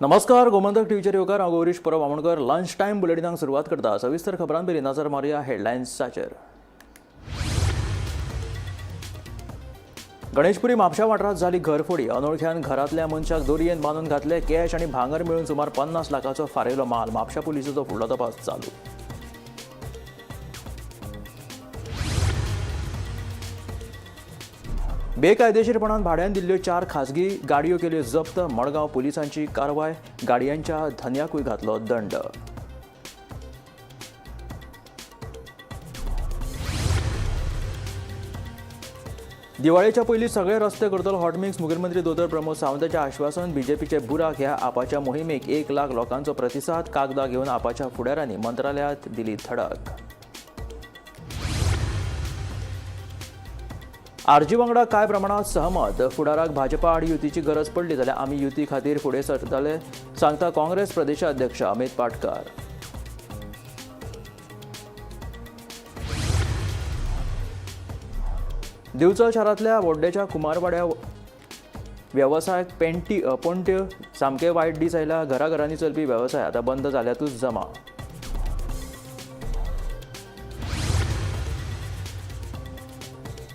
नमस्कार, गोमंतक टीव्हीचेर येवकार हांव गौरीश परब आमोणकर. लंच टायम बुलेटिनाक सुरवात करता. सविस्तर खबरांपयलीं नजर मारया हेडलायन्साचेर. गणेशपुरी म्हापशा वाठारांत जाली घरफोडी. अनवळख्यान घरांतल्या मनशाक दोरयेन बांदून घातले. कॅश आनी भांगर मेळून सुमार 50 लाखाचो फारेलो माल. म्हापशा पुलिसाचो फुडलो तपास चालू. बेकायदेशीरपणान भाड्यान दिल्ल्यो 4 खाजगी गाडयो केल्यो जप्त. मडगांव पुलिसांची कारवाय. गाडयांच्या धन्याकूय घातलो दंड. दिवाळेच्या पयलीं सगळे रस्ते करतलो हॉटमिक्स. मुखेलमंत्री दोतोर प्रमोद सावंताचें आश्वासन. बीजेपीचे बुराक ह्या आपाच्या मोहिमेक 1 लाख लोकांचो प्रतिसाद. कागदां घेवन आपाच्या फुडाऱ्यांनी मंत्रालयात दिली धडक. आरजी वांगडा कांय प्रमाणात सहमत. फुडाराक भाजपा आड युतीची गरज पडली जाल्यार आमी युती खातीर फुडें सरतले, सांगता काँग्रेस प्रदेशाध्यक्ष अमित पाटकार. दिवचल शारांतल्या वोड्डेच्या कुमारवाड्या वेवसायाक पणट्यो सामके वायट दीस आयला. घराघरांनी चलपी वेवसाय आतां बंद जाल्यातूच जमा.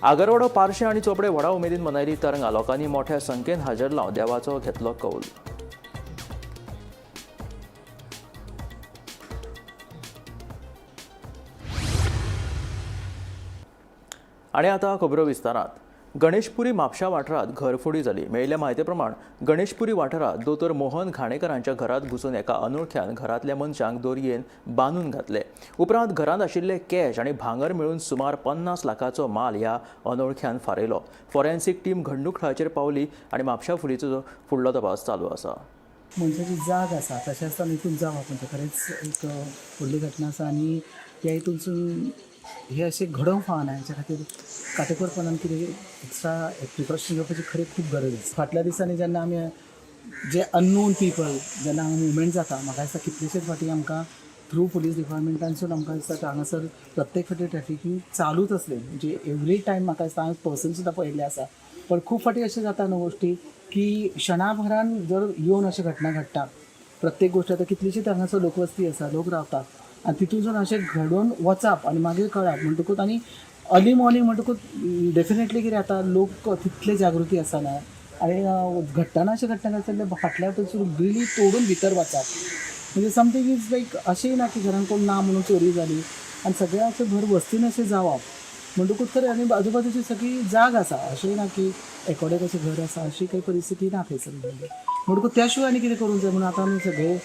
आगरवाडो, पार्शे आनी चोपडे व्हडा उमेदीन मनयली तरंगा. लोकांनी मोठ्या संख्येन हाजर लावन देवाचो घेतलो कौल. आनी आतां खबरो विस्तारांत. गणेशपुरी म्हापशा वाठारांत घरफोडी जाली. मेळिल्ल्या म्हायती प्रमाण गणेशपुरी वाठारांत दोतोर मोहन घाणेकरांच्या घरांत घुसून एका अनवळख्यान घरांतल्या मनशांक दोरयेन बांदून घातले. उपरांत घरांत आशिल्ले कॅश आनी भांगर मेळून सुमार 50 लाखाचो माल ह्या अनवळख्यान फारयलो. फॉरेन्सीक टीम घडणूक थळाचेर पावली आनी म्हापशा पुलिसाचो फुडलो तपास चालू आसा. मनशाची जाग आसा तशें आसतना हितून जावप म्हणजे खरेंच एक व्हडली घटना आसा आनी ह्या हितूनसून हे अशें घडोवंक फावना. हेच्या खातीर काटेकोरपणान कितें एक्स्ट्रा प्रिकॉशन घेवपाची खरेंच खूब गरज आसा. फाटल्या दिसांनी जेन्ना आमी जे अननोन पीपल जेन्ना हांगा मुवमेंट जाता, म्हाका दिसता कितलेशेच फावटी आमकां थ्रू पुलीस डिपार्टमेंटानसून आमकां दिसता की हांगासर प्रत्येक फावटी ट्रॅफिकींग चालूच आसली. म्हणजे एवरी टायम म्हाका दिसता हांवें पर्सन सुद्दां पळयल्ले आसा. पण खूब फावटी अशें जाता न्हू गोश्टी की क्षणाभरान जर येवन अशें घटना घडटा. प्रत्येक गोश्ट आतां कितलीशीच हांगासर लोकवस्ती आसा, लोक रावतात आनी तितून अशें घडोवन वचप आनी मागीर कळप म्हणटकूच आनी अर्ली मॉर्निंग म्हणटकूच डेफिनेटली कितें जाता, लोक तितले जागृती आसना आनी घडटना अशें घडटना फाटल्या वटेनसून ग्रिली तोडून भितर वचप म्हणजे समथींग इज लायक अशेंय ना की घरान कोण ना म्हणून चोरी जाली आनी सगळें अशें भर वस्तीन अशें जावप म्हणटकूच खरें. आनी आजूबाजूची सगळी जाग आसा, अशेंय ना की एकोडें कशें घर आसा अशी काही परिस्थिती ना थंयसर. म्हणटकूच त्या शिवाय आनी कितें करूंक जाय म्हणून आतां आमी सगळे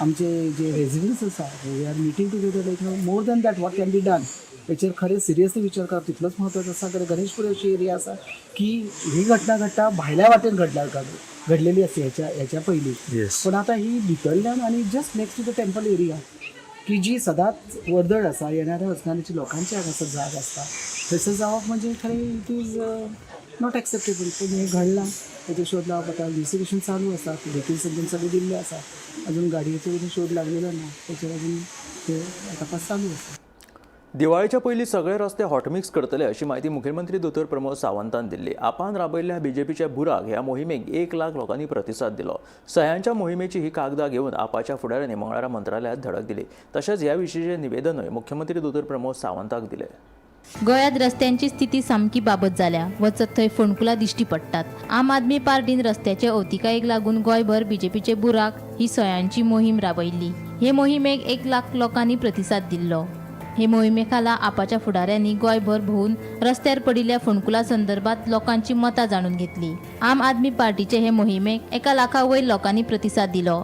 आमचे जे रेजिडंट्स आसा we are meeting together like more than that what can be done. हेचेर खरें सिरियसली विचार करप तितलोच म्हत्वाचो आसा. कारण गणेशपुरी अशी एरिया आसा की ही घटना घडटा भायल्या वाटेन घडलेली आसा हेच्या पयलीं. पण आतां ही भितरल्यान आनी just next to the temple area की जी सदांच वर्दळ आसा, येणाऱ्या वचणाऱ्याची लोकांची हांगासर जाग आसता, थंयसर जावप म्हणजे खरें इट इज नॉट एक्सेप्टेबल. पण हें घडलां, हेचो शोध लावप आतां इन्व्हेस्टिगेशन चालू आसा. देखील सगळे दिल्ले आसा. अजून गाडयेचो शोध लागलेलो ना, तेचेर अजून ते तपास चालू आसा. दिवाळेच्या पयलीं सगळे रस्ते हॉटमिक्स करतले अशी माहिती मुखेलमंत्री दोतोर प्रमोद सावंतान दिल्ली. आपान राबयल्ल्या बीजेपीच्या बुराक ह्या मोहिमेक 1 लाख लोकांनी प्रतिसाद दिलो. सह्यांच्या मोहिमेची ही कागदां घेवन आपाच्या फुडाऱ्यांनी मंगळारा मंत्रालयात धडक दिली. तशेंच ह्या विशींचें निवेदनूय मुख्यमंत्री दोतोर प्रमोद सावंताक दिलें. गोंयांत रस्त्यांची स्थिती सामकी बाबत जाल्या. वचत थंय फोंडकुलां दिश्टी पडटात. आम आदमी पार्टीन रस्त्याचे अवतिकायेक लागून गोंयभर बीजेपीचे बुराक ही सह्यांची मोहीम राबयिल्ली. हे मोहिमेक 1 लाख लोकांनी प्रतिसाद दिल्लो. हे मोहिमे खाला आपाच्या फुडाऱ्यांनी गोंयभर भोवून रस्त्यार पडिल्ल्या फोंडकुलां संदर्भात लोकांची मतां जाणून घेतली. आम आदमी पार्टीचे हे मोहिमेक 1 लाखा वयर लोकांनी प्रतिसाद दिलो.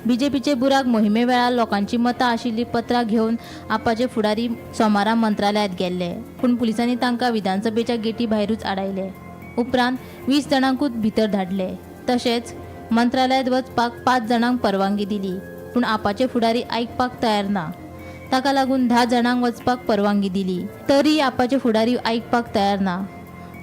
बीजेपीचे बुराक मोहिमे वेळार लोकांची मतां आशिल्ली पत्रां घेवन आपाचे फुडारी सोमारा मंत्रालयात गेल्ले. पूण पुलिसांनी तांकां विधानसभेच्या गेटी भायरूच आडायले. उपरांत 20 जाणांकूच भितर धाडले. तशेंच मंत्रालयात वचपाक 5 जाणांक परवानगी दिली. पूण आपाचे फुडारी आयकपाक तयार ना. ताका लागून 10 जाणांक वचपाक परवानगी दिली. तरी आपाचे फुडारी आयकपाक तयार ना.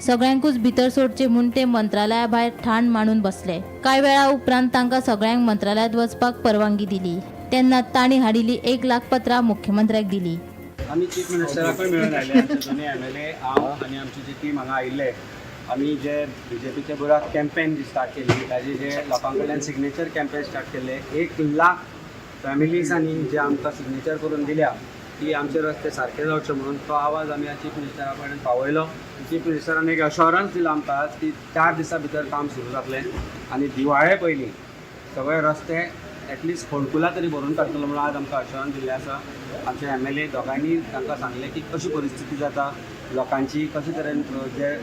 सगळ्यांकूच भितर सोडचे म्हूण ते मंत्रालया भायर ठाण मांडून बसले. कांय वेळा उपरांत तांकां सगळ्यांक मंत्रालयात वचपाक परवानगी दिली. तेन्ना तांणी हाडिल्ली 1 लाख पत्रां मुख्यमंत्र्याक दिली. आमी चीफ मिनिस्टराक मेळून आयले. आमचे दोनूय MLA हांव आनी आमची जी टीम हांगा आयिल्ले आमी जे BJPचे बुराक कॅम्पेन स्टार्ट केल्ली ताजे जे लोकां कडल्यान सिग्नेचर कॅम्पेन स्टार्ट केल्ले 1 लाख फॅमिलीजांनी जे आमकां सिग्नेचर करून दिल्या की आमचे रस्ते सारके जावचे म्हणून तो आवाज आमी चीफ मिनिस्टरा कडेन पावयलो. चीफ मिनिस्टरान एक अश्योरन्स दिला आमकां की 4 दिसां भितर काम सुरू जातलें आनी दिवाळे पयलीं सगळे रस्ते एटलिस्ट फोंडकुला तरी भरून काडटलो म्हणून आज आमकां अश्योरन्स दिल्लें आसा. आमचे MLA दोगांनी तांकां सांगलें की कशी परिस्थिती जाता लोकांची, कशे तरेन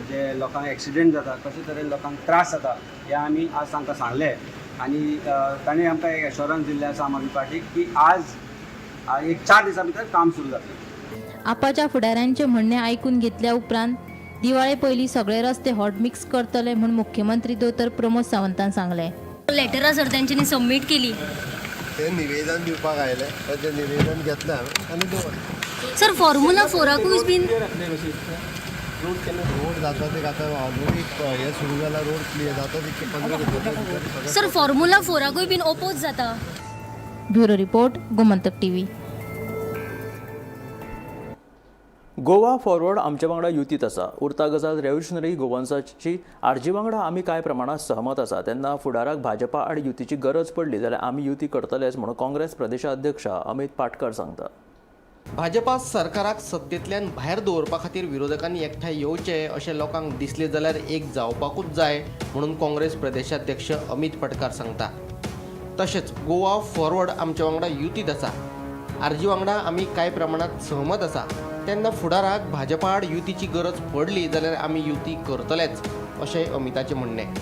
जे लोकांक एक्सिडेंट जाता, कशे तरेन लोकांक त्रास जाता हें आमी आज तांकां सांगलें. आनी ताणें आमकां एक एश्योरन्स दिल्लें आसा आम आदमी पार्टीक की आज एक 4 दिसां भितर काम सुरू जातलें. आपाच्या फुडाऱ्यांचे म्हणणे ऐकून घेतल्या उपरांत दिवाळे पयलीं सगळे रस्ते हॉट मिक्स करतले म्हूण मुख्यमंत्री दोतर प्रमोद सावंतान सांगलें. लेटरां सर तेंच्यांनी सबमीट केली. ते निवेदन दिवपाक आयले तर ते निवेदन घेतलें हांवें आनी दवरलें. सर फॉर्म्युला 4कूय बीन रोड जाता ते आतां ऑलरेडी हे सुरू जाला, रोड क्लियर जाता तितके 15 भितर सर फॉर्म्युला 4कूय बीन ओपोज जाता. Bureau report Gomantak TV. Goa forward आमचे वांगडा युतीत आसा. उरता गजाल रेव्होल्युशनरी गोवन्साची आरजी वांगडा आमी कांय प्रमाणात सहमत आसा. तेन्ना फुडाराक भाजपा आड युतीची गरज पडली जाल्यार आमी युती करतलेच म्हणून काँग्रेस प्रदेशाध्यक्ष अमित पाटकर सांगता. भाजपा सरकाराक सत्तेंतल्यान भायर दवरपा खातीर विरोधकांनी एकठांय येवचे अशें लोकांक दिसलें जाल्यार एक जावपाकूच जाय म्हणून काँग्रेस प्रदेशाध्यक्ष अमित पाटकर सांगता. तशेंच गोवा फॉरवर्ड आमचे वांगडा युतीत आसा. आरजी वांगडा आमी कांय प्रमाणात सहमत आसा. तेन्ना फुडाराक भाजपा आड युतीची गरज पडली जाल्यार आमी युती करतलेच अशें अमिताचें म्हणणें.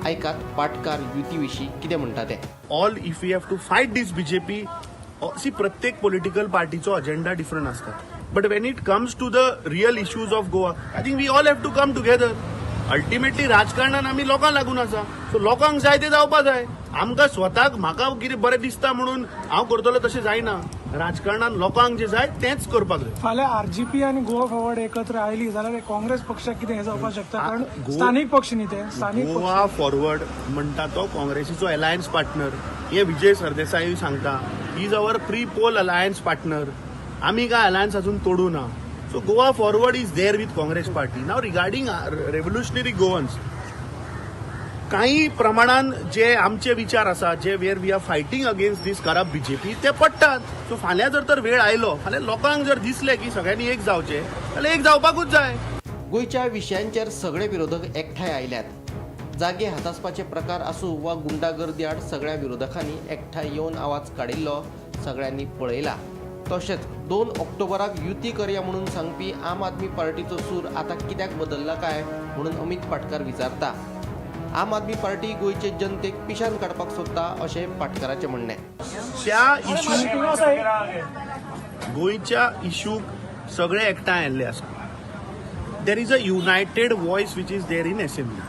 ऐकात पाटकार युती विशीं कितें म्हणटा तें. All if we have to fight this BJP, सी प्रत्येक पॉलिटिकल पार्टीचो अजेंडा डिफरंट आसता. But when it comes to the real issues of Goa, I think we all have to come together. Ultimately राजकारणान आमी लोकांक लागून आसा. सो लोकांक जाय ते जावपा जाय. आमकां स्वताक म्हाका कितें बरें दिसता म्हणून हांव करतलो तशें जायना. राजकारणान लोकांक जे जाय तेंच करपाक जाय. फाल्यां RGP आनी गोवा फॉरवर्ड एकत्र आयली जाल्यार काँग्रेस पक्षाक कितें हें जावपाक शकता, कारण स्थानीक पक्ष न्ही ते. स्थानीक गोवा फॉरवर्ड म्हणटा तो काँग्रेसीचो अलायन्स पार्टनर. हे विजय सरदेसाई सांगता he is our pre poll alliance partner. आमी काय अलायन्स अजून तोडू ना. So Goa Forward is there with Congress party. नाव रिगार्डिंग रेव्होल्युशनरी गोवन्स, काही प्रमाणात जे आमचे विचार आसा जे where we are fighting against this corrupt BJP ते पडटात. सो फाल्यां जर तर वेळ आयलो, फाल्यां लोकांक जर दिसलें की सगळ्यांनी एक जावचें जाल्यार एक जावपाकूच जाय. गोंयच्या विशयांचेर सगळे विरोधक एकठांय आयल्यात. जागे हातासपाचे प्रकार आसूं वा गुंडागर्दी आड सगळ्या विरोधकांनी एकठांय येवन आवाज काडिल्लो सगळ्यांनी पळयला. तशेंच 2 ऑक्टोबराक युती करया म्हणून सांगपी आम आदमी पार्टीचो सूर आतां कित्याक बदलला काय म्हणून अमित पाटकर विचारता. आम आदमी पार्टी गोंयचे जनतेक पिशान काडपाक सोदता अशें पाटकराचें म्हणणें. त्या इशूक गोंयच्या इशूक सगळे एकठांय आयल्ले आसा. There is a United voice which is there in assembly.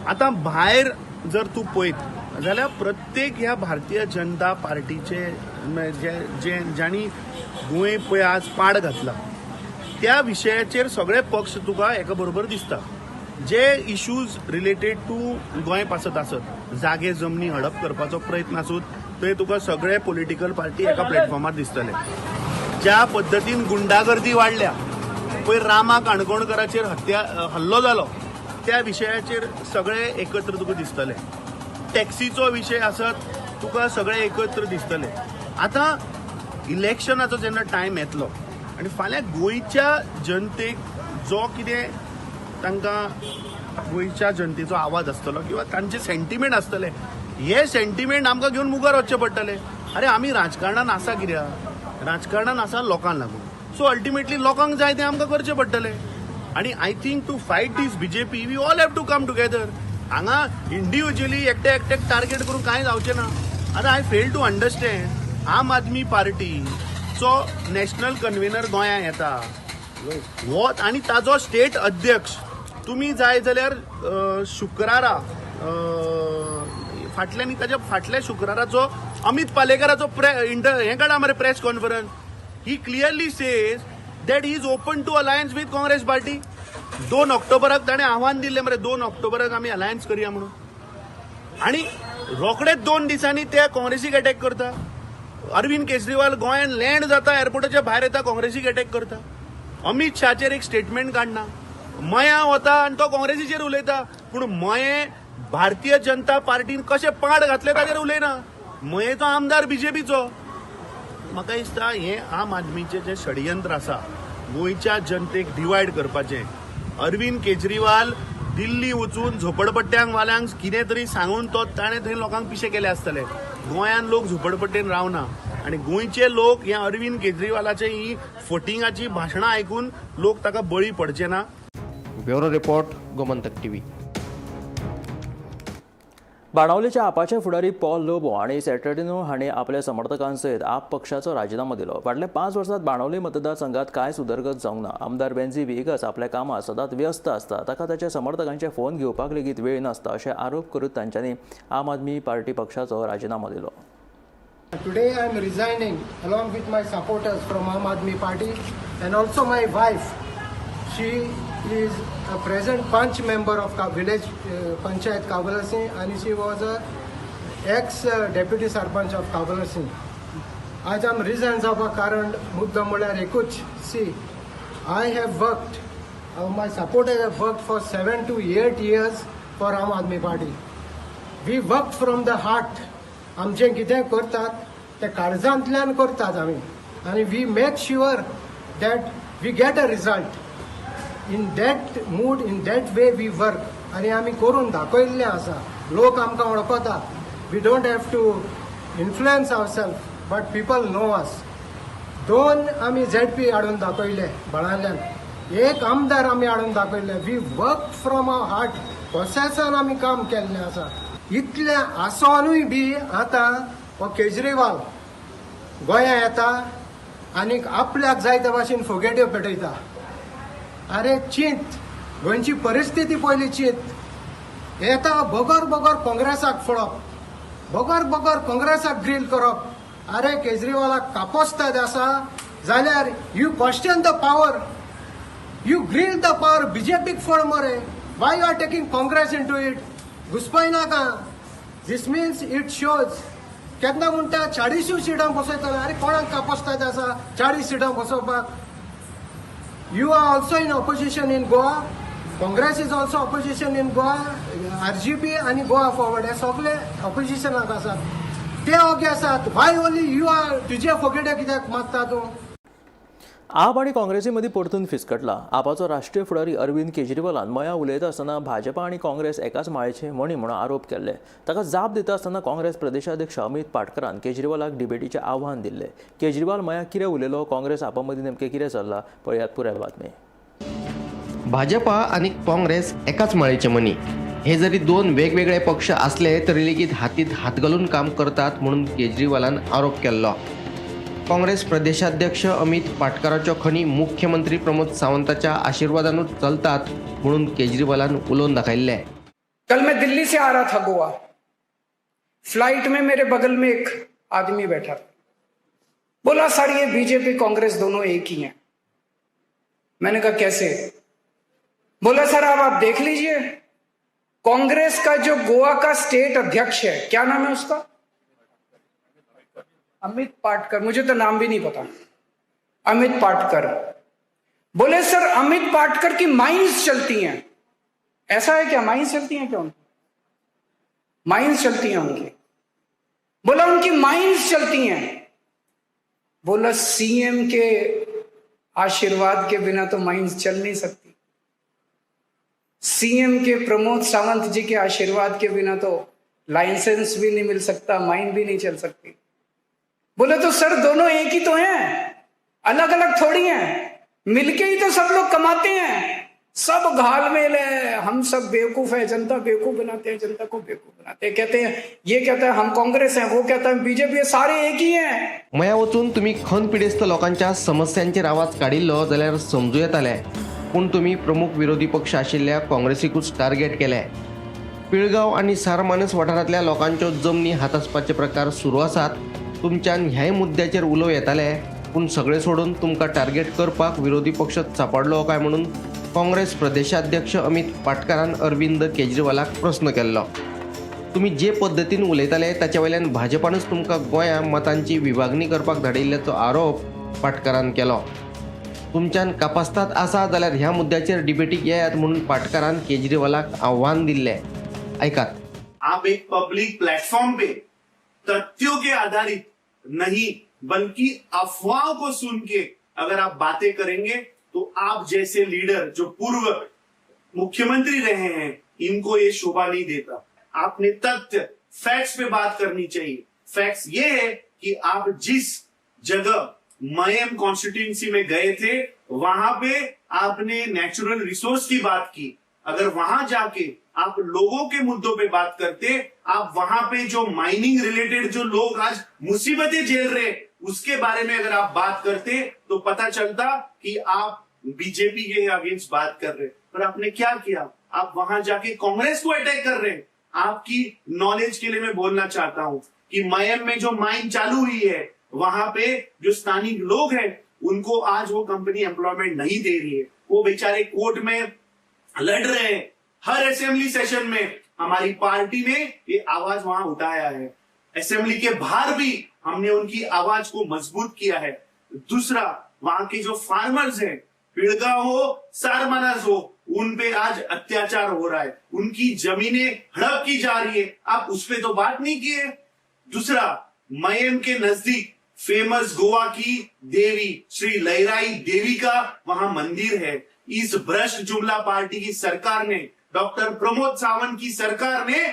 आतां भायर जर तूं पळयत जाल्यार प्रत्येक ह्या भारतीय जनता पार्टीचे ज्यांनी गोंय पळय आज पाड घातला त्या विशयाचेर सगळे पक्ष तुका एका बरोबर दिसता. जे इश्यूज रिलेटेड टू गोंय पासत आसत, जागे जमनी हडप करपाचो प्रयत्न आसूत, थंय तुका सगळे पॉलिटिकल पार्टी एका प्लॅटफॉर्मार दिसतले. ज्या पद्दतीन गुंडागर्दी वाडल्या पळय, रामा काणकोणकराचेर हल्लो जालो त्या विशयाचेर सगळे एकत्र तुका दिसतले. टॅक्सीचो विशय आसत तुका सगळे एकत्र दिसतले. आतां इलेक्शनाचो जेन्ना टायम येतलो आनी फाल्यां गोंयच्या जनतेक जो कितें तांकां गोंयच्या जनतेचो आवाज आसतलो किंवा तांचे सेंटिमेंट आसतले, हे सेंटिमेंट आमकां घेवन मुखार वचचें पडटलें. अरे आमी राजकारणान आसा कित्याक? राजकारणान आसा लोकांक लागून. सो अल्टिमेटली लोकांक जाय तें आमकां करचें पडटलें. आनी I think to fight this BJP we all have to come together. हांगा इंडिव्हिज्युअली एकट्याक टार्गेट करून कांय जावचें ना. आतां आय फेल टू अंडरस्टँड आम आदमी पार्टीचो नॅशनल कन्व्हेनर गोंयांत येता हो आनी ताजो स्टेट अध्यक्ष तुमी जाय जाल्यार शुक्रारा फाटल्यान ताच्या फाटल्या शुक्राराचो अमित पालेकराचो हें काडा मरे press conference. He clearly says that he is open to alliance with Congress party. 2 ऑक्टोबराक ताणें आव्हान दिल्लें मरे 2 ऑक्टोबराक आमी अलायन्स करया म्हणून. आनी रोखडेच 2 दिसांनी ते काँग्रेसीक अटॅक करता. अरविंद केजरीवाल गोंयांत लँड जाता एअरपोर्टाच्या भायर येता काँग्रेसीक अटॅक करता. अमित शाहाचेर एक स्टेटमेंट काडना. मया वता आनी तो काँग्रेसीचेर उलयता, पूण मये भारतीय जनता पार्टीन कशे पाड घातले ताचेर उलयना. मयेचो आमदार बीजेपीचो. म्हाका दिसता हे आम आदमीचे जे षडयंत्र आसा गोंयच्या जनतेक डिवायड करपाचें. अरविंद केजरीवाल दिल्ली वचून झोपडपट्ट्यांक वाल्यांक कितें तरी सांगून तो ताणें थंय लोकांक पिशे केले आसतले. गोंयान लोक झोपडपट्टेन रावना आनी गोंयचे लोक हे अरविंद केजरीवालाचे ही फटिंगाची भाशणां आयकून लोक ताका बळी पडचे ना. Bureau report, Gomantak TV. बाणावलेच्या आपाचे फुडारी पॉल लोबो आणि सॅटर्डिनो हांणी आपल्या समर्थकांसयत आप पक्षाचो राजीनामो दिलो. फाटल्या 5 वर्सांत बाणावले मतदारसंघात कांयच उदरगत जावंक ना. आमदार बेन्झी वेगस आपल्या कामात सदांच व्यस्त आसता. ताका ताच्या समर्थकांचे फोन घेवपाक लेगीत वेळ नासता अशें आरोप करीत तांच्यांनी आम आदमी पार्टी पक्षाचो राजीनामो दिलो. Today I am resigning along with my supporters from Aam Aadmi Party and also my wife. She is a present Panch member of village Panchayat Kabala Singh and she was a ex-deputy Sarpanch of Kabala Singh. आज आम resign जावपा कारण मुद्दम म्हळ्यार एकूच. See I have worked, my supporters have worked for 7 to 8 years for Aam Aadmi Party. We worked from the heart. आमचें कितें करतात ते काळजांतल्यान करतात आमी आनी we make sure that we get a result. In that mood, in that way we work आनी आमी करून दाखयल्लें आसा. लोक आमकां वळखतात. We don't have to influence our self but people know us. 2 आमी ZP हाडून दाखयले बाळांतल्यान, 1 आमदार आमी हाडून दाखयले. We work from our heart. प्रोसेसान आमी काम केल्लें आसा. इतलें आसोनूय बी आतां हो केजरीवाल गोंया येता आनीक आपल्याक जाय त्या भाशेन फोगेट्यो पेटयता. अरे चिंत, गोंयची परिस्थिती पयली चिंत. येता बगर बगर काँग्रेसाक फोडप, बगर बगर काँग्रेसाक ग्रील करप. अरे केजरीवालाक कापोस्ताद आसा जाल्यार you question the power, you grill the power. बीजेपीक फोड मरे. Why you are taking Congress into it? घुसपाय नाका. दिस मीन्स इट शोज केन्ना म्हणटा 40 सिटां बसयतले. अरे कोणाक कापोस्ताद आसा 40 सिटां बसोवपाक? You are also in opposition in Goa. Congress is also opposition in Goa. RGP आणि गोवा फॉरवर्ड हे सगळे ऑपोजिशनाक आसात. ते ओके आसात. वाय ओन्ली यू आर तुजे फोगेटे कित्याक मागता तूं? आप आणि काँग्रेसी मदीं परतून फिसकटला. आपाचो राष्ट्रीय फुडारी अरविंद केजरीवालान मया उलयता आसतना भाजपा आणि काँग्रेस एकाच माळेचे मणी म्हणून आरोप केल्ले. ताका जाप दिता आसतना काँग्रेस प्रदेशाध्यक्ष अमित पाटकरान केजरीवालाक डिबेटीचे आव्हान दिल्ले. केजरीवाल मया कितें उलयलो, काँग्रेस आपा मदीं नेमकें कितें चल्लां, पळयात पुराय बातमी. भाजपा आणि काँग्रेस एकाच माळेचे मणी. हे जरी 2 वेगवेगळे पक्ष असले तरी लेगीत हातीत हात घालून काम करतात म्हणून केजरीवालान आरोप केल्लो. काँग्रेस प्रदेशाध्यक्ष अमित पाटकराच्यो खणी मुख्यमंत्री प्रमोद सावंताच्या आशीर्वादानूच चलतात म्हणून केजरीवालान उलोवन दाखयल्ले. कल मैं दिल्ली से आ रहा था गोवा. फ्लाइट में मेरे बगल में एक आदमी बैठा था. बोला सर ये बीजेपी कांग्रेस दोनों एक ही हैं. मैंने कहा कैसे? बोला सर आप देख लीजिए, कांग्रेस का जो गोवा का स्टेट अध्यक्ष है, क्या नाम है उसका? अमित पाटकर. मुझे तो नाम भी नहीं पता. अमित पाटकर. बोले सर अमित पाटकर की माइंस चलती हैं. ऐसा है क्या? माइंस चलती हैं क्या उनकी? माइंस चलती हैं उनकी. बोला उनकी माइंस चलती हैं. बोला सीएम के आशीर्वाद के बिना तो माइंस चल नहीं सकती. सीएम के प्रमोद सावंत जी के आशीर्वाद के बिना तो लाइसेंस भी नहीं मिल सकता, माइन भी नहीं चल सकती. बोले तो सर दोनों एक ही तो हैं, अलग अलग थोड़ी हैं. मिलके ही तो सब लोग कमाते हैं. सब घालमेल है. हम सब बेवकूफ है, जनता बेवकूफ बनाते हैं, जनता को बेवकूफ बनाते हैं. कहते हैं ये कहता है हम काँग्रेस हैं, वो कहता है बीजेपी, सारे एक ही हैं. मया वचून तुम्ही खण पिडेस्त लोकांच्या समस्यांचेर आवाज काडिल्लो जाल्यार समजू येताले. पूण तुम्ही प्रमुख विरोधी पक्ष आशिल्ल्या काँग्रेसीकूच टार्गेट केले. पिळगांव आणि सारमानस वाठारांतल्या लोकांच्यो जमनी हातासपाचे प्रकार सुरू आसात. तुमच्यान ह्याय मुद्द्याचेर उलोव येताले, पूण सगळें सोडून तुमकां टार्गेट करपाक विरोधी पक्ष सांपडलो काय म्हणून काँग्रेस प्रदेशाध्यक्ष अमित पाटकरान अरविंद केजरीवालाक प्रश्न केल्लो. तुम्ही जे पद्दतीन उलयताले ताचे वयल्यान भाजपानूच तुमकां गोंया मतांची विभागणी करपाक धाडिल्ल्याचो आरोप पाटकरान केलो. तुमच्यान कापासतात आसा जाल्यार ह्या मुद्द्याचेर डिबेटीक येयात म्हणून पाटकारान केजरीवालाक आव्हान दिल्लें. ऐकात. आप एक पब्लिक प्लेटफॉर्म पे तथ्यों के आधारित नहीं बल्कि अफवाहों को सुन के अगर आप बातें करेंगे तो आप जैसे लीडर जो पूर्व मुख्यमंत्री रहे हैं इनको ये शोभा नहीं देता. आपने तथ्य फैक्ट्स पे बात करनी चाहिए. फैक्ट्स ये है कि आप जिस जगह मयम कॉन्स्टिट्यूंसी में गए थे वहां पे आपने नेचुरल रिसोर्स की बात की. अगर वहां जाके आप लोगों के मुद्दों पे बात करते, आप वहां पे जो माइनिंग रिलेटेड जो लोग आज मुसीबतें झेल रहे उसके बारे में अगर आप बात करते तो पता चलता कि आप बीजेपी के अगेंस्ट बात कर रहे. पर आपने क्या किया? आप वहां जाके कांग्रेस को अटैक कर रहे हैं. आपकी नॉलेज के लिए मैं बोलना चाहता हूं कि मयम में जो माइन चालू हुई है वहां पे जो स्थानीय लोग हैं उनको आज वो कंपनी एम्प्लॉयमेंट नहीं दे रही है. वो बेचारे कोर्ट में लड़ रहे हैं. हर असेंबली सेशन में हमारी पार्टी ने ये आवाज वहां उठाया है. असेंबली के बाहर भी हमने उनकी आवाज को मजबूत किया है. दूसरा, वहां के जो फार्मर्स हैं, पिड़गांव हो सारमानस हो, उन पे आज अत्याचार हो रहा है. उनकी जमीनें हड़प की जा रही है. आप उस पर तो बात नहीं की है. दूसरा, मयम के नजदीक फेमस गोवा की देवी श्री लहराई देवी का वहां मंदिर है. इस भ्रष्ट जुमला पार्टी की सरकार ने, डॉक्टर प्रमोद सावंत की सरकार ने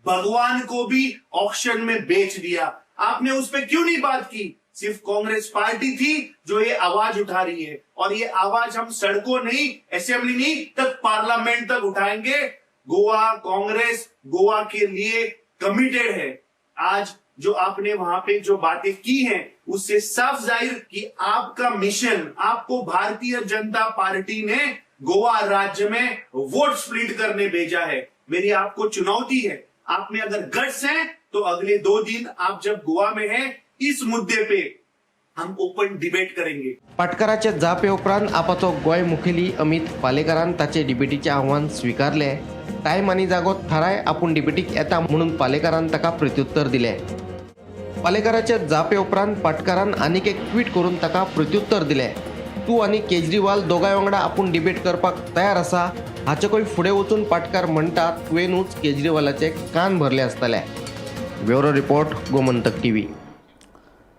भगवान को भी ऑक्शन में बेच दिया. आपने उस पर क्यों नहीं बात की? सिर्फ कांग्रेस पार्टी थी जो ये आवाज उठा रही है और ये आवाज हम सड़कों नहीं, असेंबली नहीं तक पार्लियामेंट तक उठाएंगे. गोवा कांग्रेस गोवा के लिए कमिटेड है. आज जो आपने वहां पे जो बातें की हैं उससे साफ जाहिर कि आपका मिशन, आपको भारतीय जनता पार्टी ने गोवा राज्य में वोट स्प्लिट करने भेजा है. मेरी आपको चुनौती है, आप में अगर गट्स हैं तो अगले 2 दिन आप जब गोवा में हैं इस मुद्दे पे हम ओपन डिबेट करेंगे. पाटकाराचे जापे उपरांत आपाचो गोंय मुखेली अमित पालेकरान ताचे डिबेटीचे आव्हान स्विकारले. टायम आनी जागो थाराय आपूण डिबेटीक येता म्हणून पालेकरान ताका प्रत्युत्तर दिलें. पालेकराचे जापे उपरांत पाटकारान आनीक एक ट्वीट करून ताका प्रत्युत्तर दिलें. तूं आनी केजरीवाल दोगांय वांगडा आपूण डिबेट करपाक तयार आसा हाचेकूय फुडें वचून पाटकार म्हणटात तुवेंनूच केजरीवालाचे कान भरले आसतले. Bureau report Gomantak TV.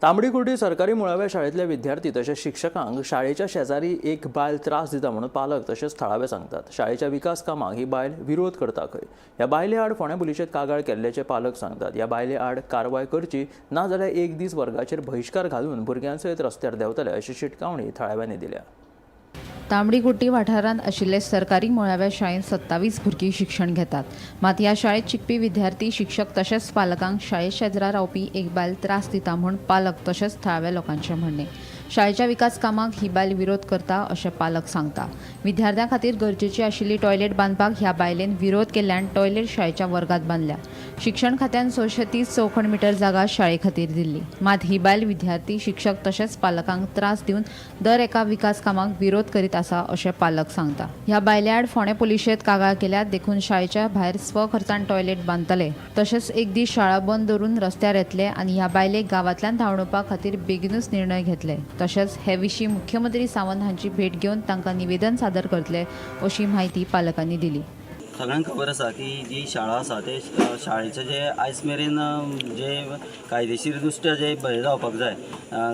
तांबडी सरकारी मुळाव्या शाळेतले विद्यार्थी तसेच शिक्षकांक शाळेच्या शेजारी एक बायल त्रास दिता म्हणून पालक तसेच थळावे सांगतात. शाळेच्या विकास कामाक ही बायल विरोध करता खंय. ह्या बायले आड फोंड्या पुलिशेंत कागाळ केल्ल्याचे पालक सांगतात. ह्या बायले आड कारवाय करची ना जाल्यार 1 दीस वर्गाचेर बहिष्कार घालून भुरग्यांसयत रस्त्यार देंवतले अशी शिटकावणी थळाव्यांनी दिल्या. तांबडी वाठारांत आशिल्ले सरकारी मुळाव्या शाळेंत 27 भुरगीं शिक्षण घेतात. मात ह्या शाळेत शिकपी विद्यार्थी, शिक्षक तशेंच पालकांक शाळे शेजरा रावपी एक बायल त्रास दिता म्हूण पालक तशेंच थळाव्या लोकांचें म्हणणें. शाळेच्या विकास कामाक ही बायल विरोध करता अशें पालक सांगता. विद्यार्थ्यां खातीर गरजेची आशिल्ली टॉयलेट बांदपाक ह्या बायलेन विरोध केल्ल्यान टॉयलेट शाळेच्या वर्गात बांदल्या. शिक्षण खात्यान 630 चौखण मिटर जागा शाळे खातीर दिल्ली. मात ही बायल विद्यार्थी, शिक्षक तशेंच पालकांक त्रास दिवन दर एका विकास कामाक विरोध करीत आसा अशें पालक सांगता. ह्या बायले आड फोंड्या पुलिशेंत कागाळ केल्यात. देखून शाळेच्या भायर स्वखर्चान टॉयलेट बांदतले तशेंच एक दीस शाळा बंद दवरून रस्त्यार येतले आनी ह्या बायलेक गांवांतल्यान धांवडोवपा खातीर बेगीनूच निर्णय घेतले. तशेंच हे विशीं मुख्यमंत्री सावंत हांची भेट घेवन तांकां निवेदन सादर करतले अशी माहिती पालकांनी दिली. सगळ्यांक खबर आसा की जी शाळा आसा ते शाळेचे जे आयज मेरेन जे कायदेशीर दृश्ट्या जे हें जावपाक जाय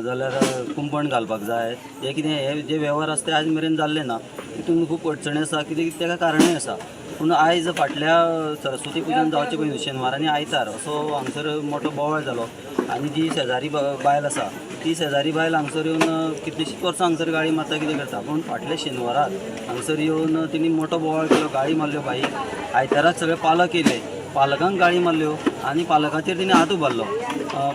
जाल्यार कुंपण घालपाक जाय, हे कितें हे जे वेव्हार आसा ते आयज मेरेन जाल्ले ना. तितून खूब अडचणी आसा, कित्याक तेका कारणय आसा. पूण आयज फाटल्या सरस्वती पुजन जावचे पयलीं शेनवार आनी आयतार असो हांगसर मोठो बोवाळ जालो आनी जी शेजारी बायल आसा ती शेजारी बायल हांगसर येवन कितलींशींच वर्सां हांगसर गाळी मारता कितें करता. पूण फाटल्या शेनवाराक हांगसर येवन तिणी मोठो बोवाळ केलो, गाळी मारल्यो बाईक. आयताराक सगळे पालक येयले, पालकांक गाळी मारल्यो आनी पालकाचेर तिणें हात उबारलो.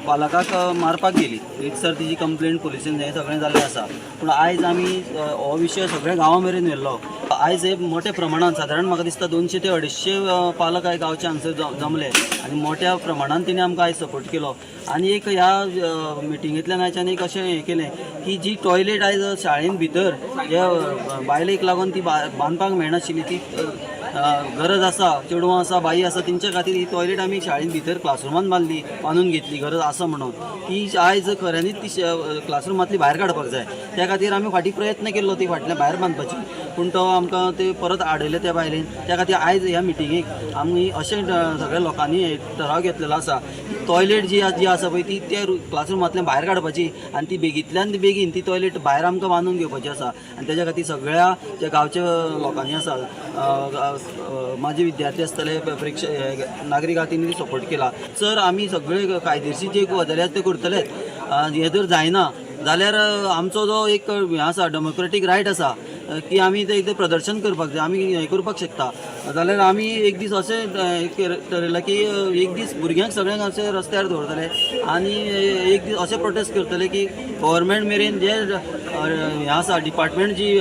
पालकाक मारपाक गेली. रितसर तिची कंप्लेंट पुलिसेन हें सगळें जाल्लें आसा. पूण आयज आमी हो विशय सगळ्या गांवा मेरेन व्हेल्लो. आयज हे मोठ्या प्रमाणात सादारण म्हाका दिसता 200 ते 250 पालक आयज गांवचे हांगसर जमले आनी मोठ्या प्रमाणान तिणें आमकां आयज सपोर्ट केलो. आनी एक ह्या मिटिंगेंतल्यान आयच्यान एक अशें हें केलें की जी टॉयलेट आयज शाळेन भितर जे बायलेक लागून ती बांदपाक मेळनाशिल्ली ती गरज आसा, चेडवां आसा, बाई आसा, तेंच्या खातीर ही टॉयलेट आमी शाळेन भितर क्लासरुमान बांदून घेतली, गरज आसा म्हणून. ती आयज खऱ्यांनीच ती क्लासरुमांतली भायर काडपाक जाय. त्या खातीर आमी फाटीं प्रयत्न केल्लो ती फाटल्यान भायर बांदपाची, पूण तो आमकां ते परत आडयले त्या बायलेन. त्या खातीर आयज ह्या मिटिंगेक आमी अशें सगळ्या लोकांनी एक ठराव घेतलेलो आसा की टॉयलेट जी आसा पळय ती त्या क्लासरुमांतल्यान भायर काडपाची आनी ती बेगींतल्यान बेगीन ती टॉयलेट भायर आमकां बांदून घेवपाची आसा. आनी तेच्या खातीर सगळ्या ज्या गांवच्या लोकांनी आसा, माझे विद्यार्थी आसतले, नागरीक आहा तेणी सपोर्ट केला. सर आमी सगळे कायदेशीर जे गजाली आसा ते करतलेच. हें जर जायना जाल्यार आमचो जो एक हें आसा डेमोक्रेटीक रायट आसा की आमी तें प्रदर्शन करपाक जाय, आमी हें करपाक शकता. जाल्यार आमी एक दीस अशें ठरयलां की एक दीस भुरग्यांक सगळ्यांक अशें रस्त्यार दवरतले आनी एक दीस अशें प्रोटेस्ट करतले की गव्हर्मेंट मेरेन जे हें आसा डिपार्टमेंट जी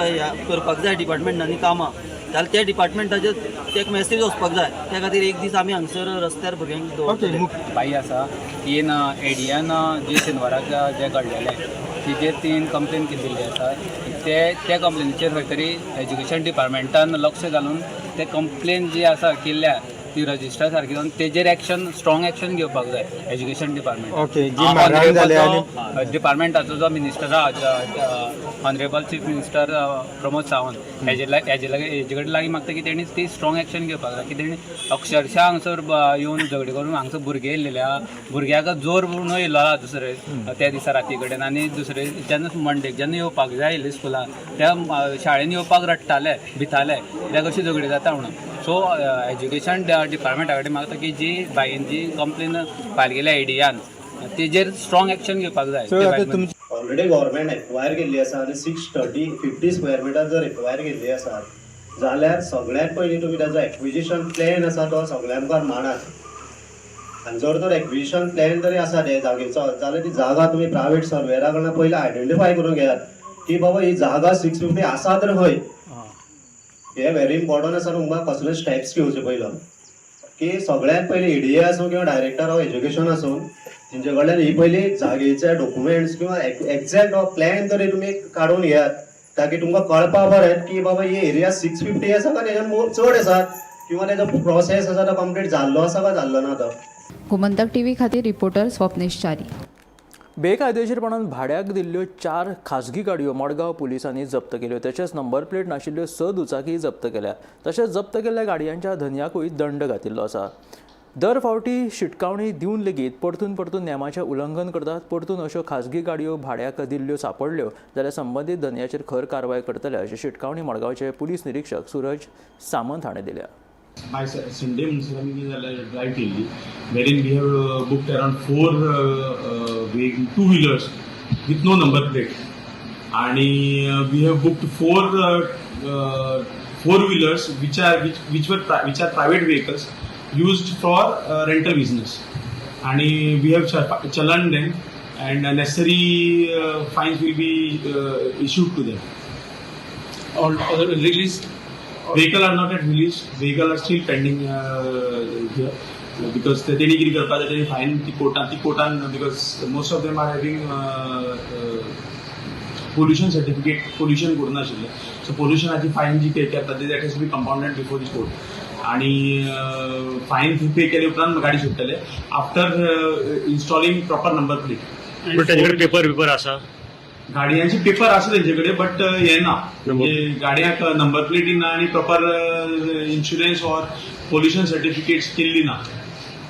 करपाक जाय डिपार्टमेंटांनी कामां, जाल्यार त्या डिपार्टमेंटाचेर ते एक मेसेज वचपाक जाय. त्या खातीर एक दीस आमी हांगसर रस्त्यार भुरग्यांक दवरतले. बाई आसा तीन एडियान जे शेनवाराक जे घडलेले तिचेर तीन कंप्लेन केल्ली आसा. त्या कंप्लेनीचेर खंय तरी एज्युकेशन डिपार्टमेंटान लक्ष घालून ते कंप्लेन जी आसा केल्ल्या ती रजिस्टर सारकी जावन तेजेर स्ट्रॉंग एक्शन घेवपाक जाय एज्युकेशन डिपार्टमेंट. डिपार्टमेंटाचो जो मिनिस्टर आहा honourable chief minister Pramod Sawant हेजे कडेन लागीं मागता की तेणी ती स्ट्रॉंग एक्शन घेवपाक जाय. की तेणी अक्षरशः हांगसर येवन झगडी करून हांगसर भुरगे येयलेले आहा, भुरग्याक जोर म्हणून येयलो आहा दुसरे त्या दिसा राती कडेन. आनी दुसरे जेन्ना मंडेक जेन्ना येवपाक जाय आयले स्कुलान त्या शाळेन येवपाक रडटाले, भिताले कित्याक अशी झगडी जाता म्हणून. सो एज्युकेशन डिपार्टमेंटा कडेन मागता की जी बायेन जी कंप्लेन फायल केल्या एडियान तेजेर स्ट्रॉंग एक्शन घेवपाक जाय. ऑलरेडी गव्हर्मेंट एक्वायर केल्ली आसा आनी 650 स्क्वेअर मिटर जर एक्वायर केल्ली आसा जाल्यार सगळ्यात पयलीं तुमी ताजो एक्विजिशन प्लॅन आसा तो सगळ्या मुखार मांडात. आनी जर तर एक्विजिशन प्लॅन जरी आसा ते जागेचो जाल्यार ती जागा तुमी प्रायवेट सर्वेरा कडल्यान पयलीं आयडेंटिफाय करून घेयात की बाबा ही जागा 650 आसा तर खंय. हे व्हेरी इम्पॉर्टंट आसा तुमकां कसले स्टेप्स घेवचे पयलो की सगळ्यात पयलीं एडीए आसूं किंवा डायरेक्टर ऑफ एज्युकेशन आसूं तेंचे कडल्यान ही पयली जागेचे डॉक्युमेंट्स किंवा एक्झॅक्ट प्लॅन तरी तुमी काडून घेयात ताकी तुमकां कळपा बरें की बाबा ही एरिया 650 आसा काय तेच्यान चड आसा किंवा तेजो प्रोसेस आसा तो कंप्लीट जाल्लो आसा काय जाल्लो ना तो. गोमंतक टीव्ही खातीर रिपोर्टर स्वप्नेश चारी. बेकायदेशीरपणान भाड्याक दिल्ल्यो 4 खाजगी गाडयो मडगांव पुलिसांनी जप्त केल्यो. तशेंच नंबर प्लेट नाशिल्ल्यो 6 दुचाकी जप्त केल्या. तशेंच जप्त केल्ल्या गाडयांच्या धन्याकूय दंड घातिल्लो आसा. दर फावटी शिटकावणी दिवन लेगीत परतून नेमाचें उल्लंघन करतात. परतून अश्यो खाजगी गाडयो भाड्याक दिल्ल्यो सापडल्यो जाल्यार संबंदीत धन्याचेर खर कारवाय करतले अशी शिटकावणी मडगांवचे पुलीस निरीक्षक सूरज सामंत हाणें दिल्या. My Sunday म्हणसर आमी ड्रायव्ह केल्ली wherein we have booked around 4 two-wheelers with no number plate and we have booked 4 four-wheelers which are private vehicles used for rental business and we have challaned them and necessary fines will be issued to them. All released. Vehicle are not at release. Vehicle are still pending here because तेणी कितें करपाक जाय फायन ती कोर्टान because most of them are having pollution certificate, pollution करून नाशिल्ले. So pollutionाची फायन जी पे करता that has to be compounded before this court आणि फायन पे केले उपरांत गाडी सुटतले after installing proper number plate. पण त्याच्याकडे पेपर आसा गाडयांचे पेपर आसा तेंचे कडेन बट हे ना म्हणजे गाडयांक नंबर प्लेट ना आनी proper insurance or pollution certificates केल्ली ना.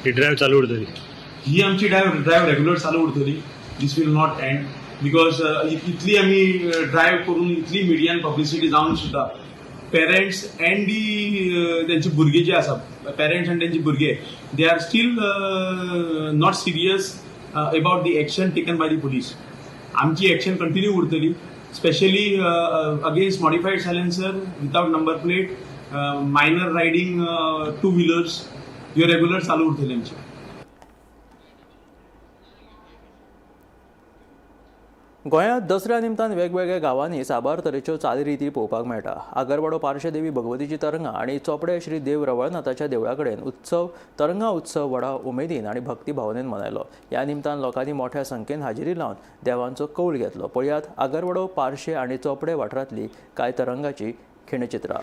ही ड्रायव्ह चालू उरतली. ही आमची ड्रायव्ह रेग्युलर चालू उरतली. दीस वील नॉट एंड बिकॉज इतली आमी ड्रायव्ह करून इतली मिडियान पब्लिसिटी जावन सुद्धा पेरेंट्स अँड तेंचे भुरगे जे आसा पेरेंट्स आनी तेंचे भुरगे they are still not serious about the action taken by the police. आमची एक्शन कंटिन्यू उरतली specially against modified silencer without number plate minor riding two wheelers ह्यो रेग्युलर चालू उरतली आमची. गोंयांत दसऱ्या निमतान वेगवेगळ्या गांवांनी साबार तरेच्यो चालीरिती पळोवपाक मेळटा. आगरवाडो पार्श्वदेवी भगवतीची तरंगा आनी चोपडे श्री देव रवळनाथाच्या देवळा कडेन तरंगा उत्सव व्हडा उमेदीन आनी भक्ती भावनेन मनयलो. ह्या निमतान लोकांनी मोठ्या संख्येन हाजिरी लावन देवांचो कौल घेतलो. पळयात आगरवाडो पार्शे आनी चोपडे वाठारांतली कांय तरंगाची खिणचित्रां.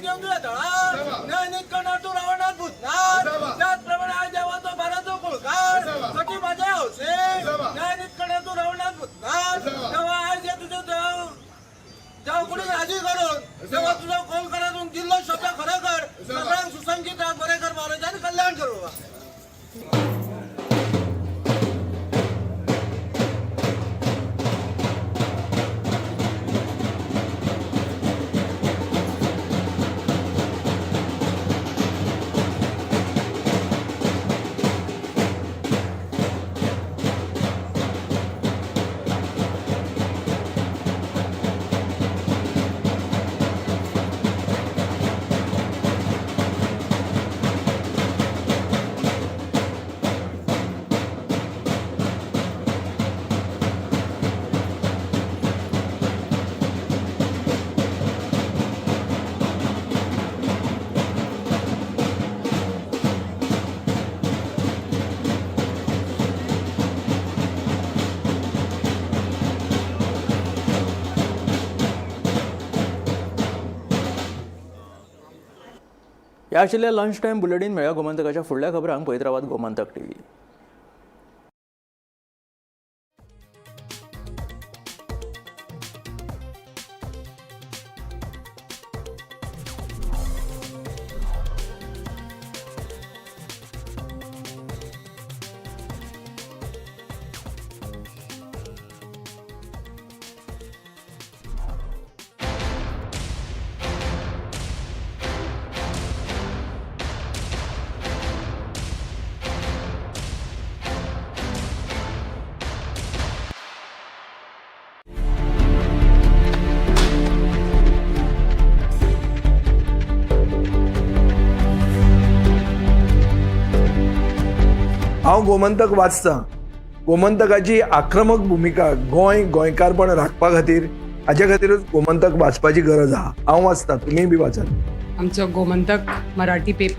घेऊन तळार न्याय तू रावणात भूतनार त्याचप्रमाणे आज जेव्हा तो भराचो कुळकार सटी माझ्या हौसे न्याय तू रावणात भूतनार तेव्हा आज हे तुझं जेव्हा कुणी राजी करून तेव्हा तुझा कॉल करून जिल्हा शब्द खरं कर सगळ्यांक सुसंगीत बरे कर महाराजांनी कल्याण करू बाबा. ह्या आशिल्ल्या लंच टायम बुलेटिन मेळ्या गोमंतकाच्या फुडल्या खबरांक पळयत रावात गोमंतक TV. हांव गोमंतक वाचतां. गोमंतकाची आक्रमक भुमिका गोंयकारपण राखपा खातीर हाचे खातीरच गोमंतक वाचपाची गरज आहा. हांव वाचतां, तुमीय बी वाचात. आमचो गोमंतक मराठी पेपर